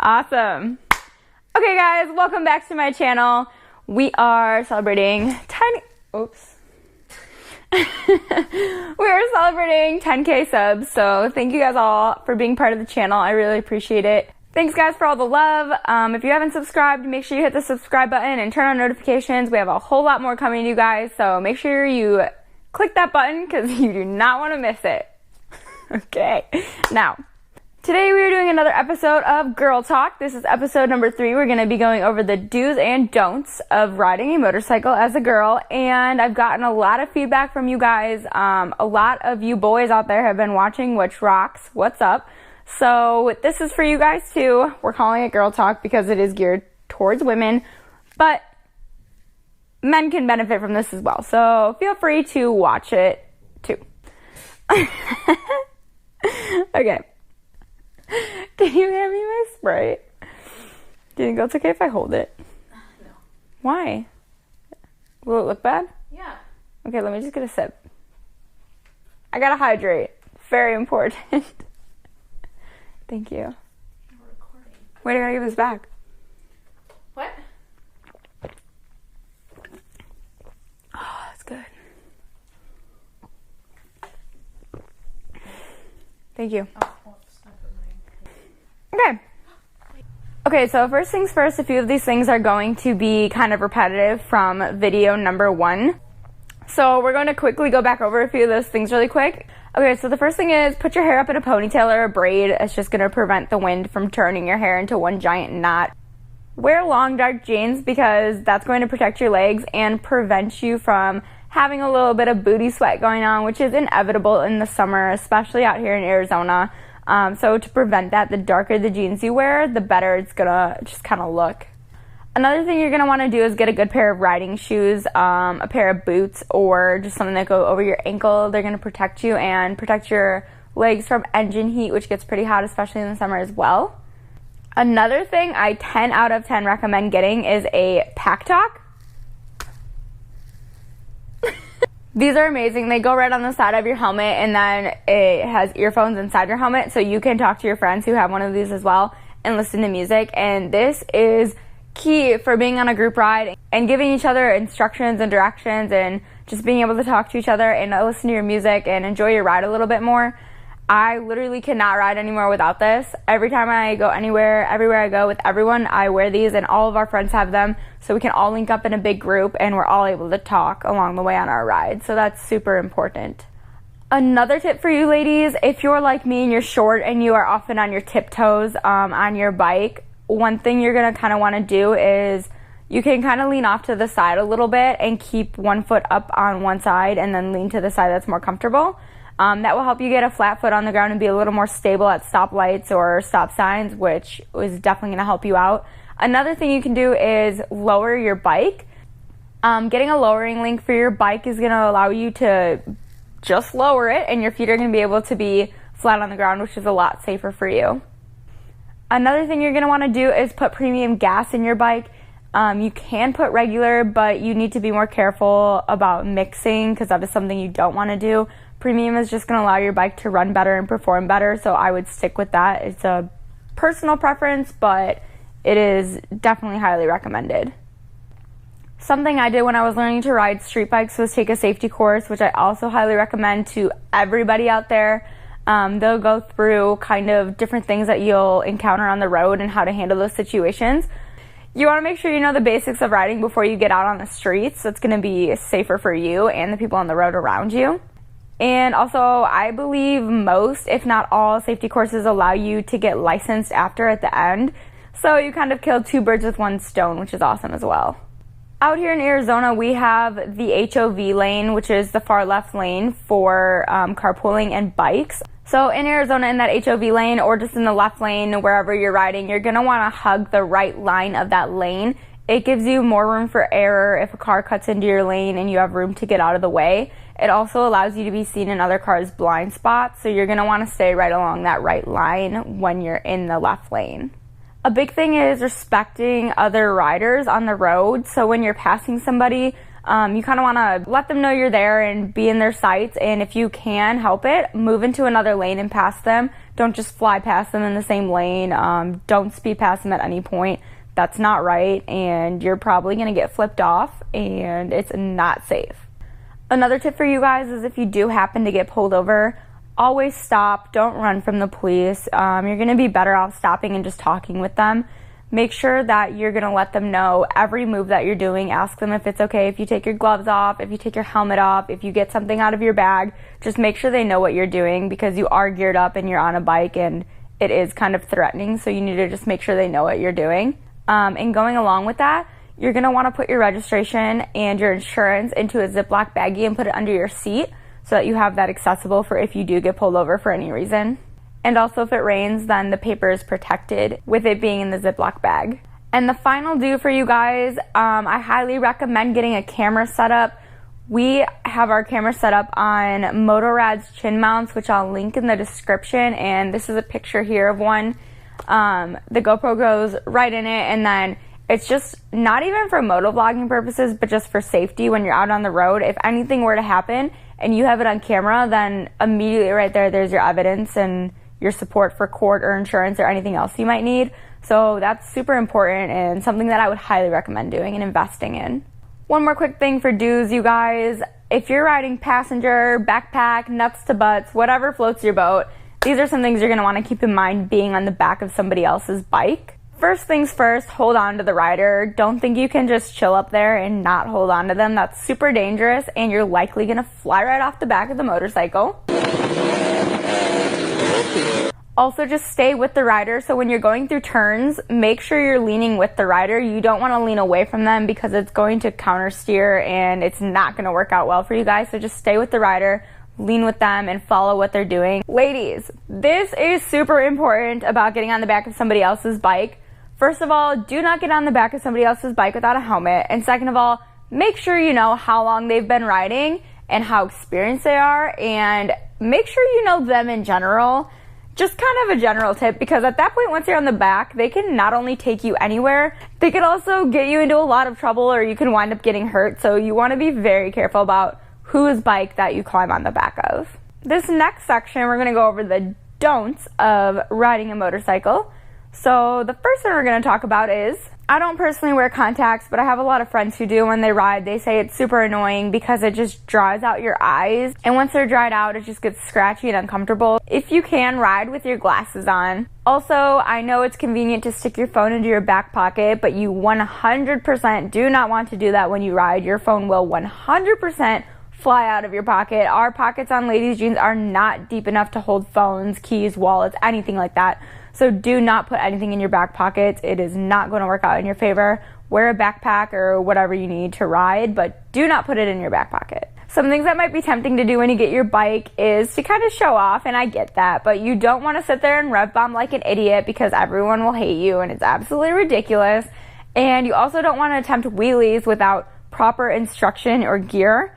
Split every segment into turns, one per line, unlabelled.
Awesome. Okay guys, welcome back to my channel. We are celebrating 10K subs, so thank you guys all for being part of the channel. I really appreciate it. Thanks guys for all the love. If you haven't subscribed, make sure you hit the subscribe button and turn on notifications. We have a whole lot more coming to you guys, so make sure you click that button because you do not want to miss it. Okay, now today we are doing another episode of Girl Talk. This is episode number 3. We're going to be going over the do's and don'ts of riding a motorcycle as a girl, and I've gotten a lot of feedback from you guys. A lot of you boys out there have been watching, which rocks. What's up? So this is for you guys too. We're calling it Girl Talk because it is geared towards women, but men can benefit from this as well. So feel free to watch it too. Okay. Can you hand me my Sprite? Do you think that's okay if I hold it?
No.
Why? Will it look bad?
Yeah.
Okay, let me just get a sip. I gotta hydrate. Very important. Thank you.
We're recording.
Wait, I gotta give this back.
What?
Oh, that's good. Thank you.
Oh, whoops. I put mine.
Okay, so first things first, a few of these things are going to be kind of repetitive from video number 1. So we're going to quickly go back over a few of those things really quick. Okay, so the first thing is put your hair up in a ponytail or a braid. It's just going to prevent the wind from turning your hair into one giant knot. Wear long dark jeans because that's going to protect your legs and prevent you from having a little bit of booty sweat going on, which is inevitable in the summer, especially out here in Arizona. So to prevent that, the darker the jeans you wear, the better it's gonna just kind of look. Another thing you're gonna want to do is get a good pair of riding shoes, a pair of boots, or just something that go over your ankle. They're gonna protect you and protect your legs from engine heat, which gets pretty hot, especially in the summer as well. Another thing I 10 out of 10 recommend getting is a pack talk. These are amazing. They go right on the side of your helmet, and then it has earphones inside your helmet, so you can talk to your friends who have one of these as well and listen to music. And this is key for being on a group ride and giving each other instructions and directions and just being able to talk to each other and listen to your music and enjoy your ride a little bit more. I literally cannot ride anymore without this. Every time I go anywhere, everywhere I go with everyone, I wear these, and all of our friends have them, so we can all link up in a big group and we're all able to talk along the way on our ride. So that's super important. Another tip for you ladies, if you're like me and you're short and you are often on your tiptoes on your bike, one thing you're gonna kind of want to do is you can kind of lean off to the side a little bit and keep one foot up on one side and then lean to the side that's more comfortable. That will help you get a flat foot on the ground and be a little more stable at stoplights or stop signs, which is definitely going to help you out. Another thing you can do is lower your bike. Getting a lowering link for your bike is going to allow you to just lower it, and your feet are going to be able to be flat on the ground, which is a lot safer for you. Another thing you're going to want to do is put premium gas in your bike. You can put regular, but you need to be more careful about mixing because that is something you don't want to do. Premium is just going to allow your bike to run better and perform better, so I would stick with that. It's a personal preference, but it is definitely highly recommended. Something I did when I was learning to ride street bikes was take a safety course, which I also highly recommend to everybody out there. They'll go through kind of different things that you'll encounter on the road and how to handle those situations. You want to make sure you know the basics of riding before you get out on the streets, so it's going to be safer for you and the people on the road around you. And also, I believe most, if not all, safety courses allow you to get licensed after at the end. So you kind of killed 2 birds with 1 stone, which is awesome as well. Out here in Arizona, we have the HOV lane, which is the far left lane for carpooling and bikes. So in Arizona, in that HOV lane or just in the left lane, wherever you're riding, you're going to want to hug the right line of that lane. It gives you more room for error if a car cuts into your lane and you have room to get out of the way. It also allows you to be seen in other cars' blind spots, so you're going to want to stay right along that right line when you're in the left lane. A big thing is respecting other riders on the road, so when you're passing somebody, you kind of want to let them know you're there and be in their sights, and if you can help it, move into another lane and pass them, Don't just fly past them in the same lane. Don't speed past them at any point. That's not right, and you're probably going to get flipped off, and it's not safe. Another tip for you guys is if you do happen to get pulled over, always stop. Don't run from the police. You're going to be better off stopping and just talking with them. Make sure that you're going to let them know every move that you're doing. Ask them if it's okay if you take your gloves off, if you take your helmet off, if you get something out of your bag. Just make sure they know what you're doing, because you are geared up and you're on a bike and it is kind of threatening, so you need to just make sure they know what you're doing. And going along with that, you're going to want to put your registration and your insurance into a Ziploc baggie and put it under your seat so that you have that accessible for if you do get pulled over for any reason. And also, if it rains, then the paper is protected with it being in the Ziploc bag. And the final do for you guys, I highly recommend getting a camera set up. We have our camera set up on MotoRadds chin mounts, which I'll link in the description. And this is a picture here of one. The GoPro goes right in it, and then it's just not even for motovlogging purposes, but just for safety when you're out on the road. If anything were to happen and you have it on camera, then immediately right there's your evidence and your support for court or insurance or anything else you might need. So that's super important and something that I would highly recommend doing and investing in. One more quick thing for do's, you guys. If you're riding passenger, backpack, nuts to butts, whatever floats your boat, these are some things you're going to want to keep in mind being on the back of somebody else's bike. First things first, hold on to the rider. Don't think you can just chill up there and not hold on to them. That's super dangerous, and you're likely going to fly right off the back of the motorcycle. Also, just stay with the rider. So when you're going through turns, make sure you're leaning with the rider. You don't want to lean away from them because it's going to counter steer and it's not going to work out well for you guys. So just stay with the rider, lean with them, and follow what they're doing. Ladies, this is super important about getting on the back of somebody else's bike. First of all, do not get on the back of somebody else's bike without a helmet. And second of all, make sure you know how long they've been riding and how experienced they are, and make sure you know them in general. Just kind of a general tip, because at that point, once you're on the back, they can not only take you anywhere, they could also get you into a lot of trouble, or you can wind up getting hurt. So you want to be very careful about whose bike that you climb on the back of. This next section, we're going to go over the don'ts of riding a motorcycle. So the first one we're going to talk about is, I don't personally wear contacts, but I have a lot of friends who do when they ride. They say it's super annoying because it just dries out your eyes. And once they're dried out, it just gets scratchy and uncomfortable. If you can, ride with your glasses on. Also, I know it's convenient to stick your phone into your back pocket, but you 100% do not want to do that when you ride. Your phone will 100% fly out of your pocket. Our pockets on ladies' jeans are not deep enough to hold phones, keys, wallets, anything like that. So do not put anything in your back pockets. It is not going to work out in your favor. Wear a backpack or whatever you need to ride, but do not put it in your back pocket. Some things that might be tempting to do when you get your bike is to kind of show off, and I get that, but you don't want to sit there and rev bomb like an idiot because everyone will hate you and it's absolutely ridiculous. And you also don't want to attempt wheelies without proper instruction or gear.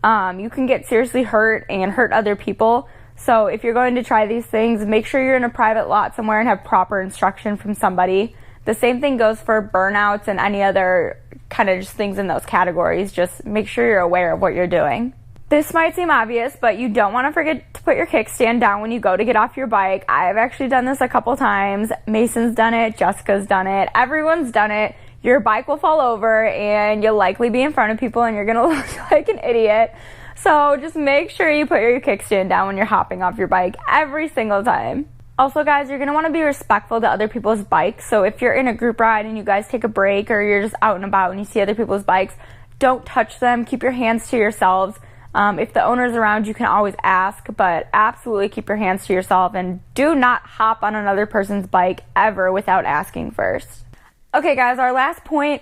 You can get seriously hurt and hurt other people. So if you're going to try these things, make sure you're in a private lot somewhere and have proper instruction from somebody. The same thing goes for burnouts and any other kind of just things in those categories. Just make sure you're aware of what you're doing. This might seem obvious, but you don't want to forget to put your kickstand down when you go to get off your bike. I've actually done this a couple times. Mason's done it, Jessica's done it, everyone's done it. Your bike will fall over and you'll likely be in front of people and you're going to look like an idiot. So just make sure you put your kickstand down when you're hopping off your bike every single time. Also, guys, you're going to want to be respectful to other people's bikes. So if you're in a group ride and you guys take a break or you're just out and about and you see other people's bikes, don't touch them. Keep your hands to yourselves. If the owner's around, you can always ask, but absolutely keep your hands to yourself and do not hop on another person's bike ever without asking first. Okay, guys, our last point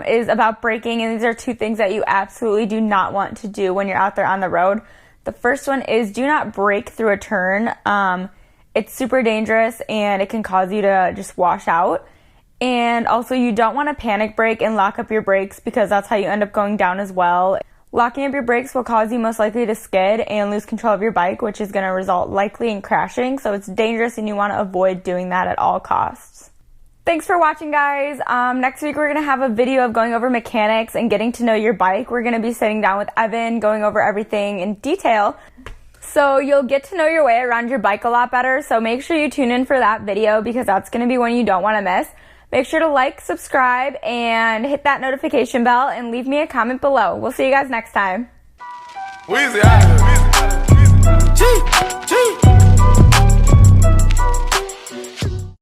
is about braking, and these are two things that you absolutely do not want to do when you're out there on the road. The first one is do not brake through a turn. It's super dangerous, and it can cause you to just wash out. And also, you don't want to panic brake and lock up your brakes because that's how you end up going down as well. Locking up your brakes will cause you most likely to skid and lose control of your bike, which is going to result likely in crashing. So it's dangerous, and you want to avoid doing that at all costs. Thanks for watching, guys. Next week, we're going to have a video of going over mechanics and getting to know your bike. We're going to be sitting down with Evan, going over everything in detail. so you'll get to know your way around your bike a lot better. So make sure you tune in for that video because that's going to be one you don't want to miss. Make sure to like, subscribe, and hit that notification bell and leave me a comment below. We'll see you guys next time.
Weezy out.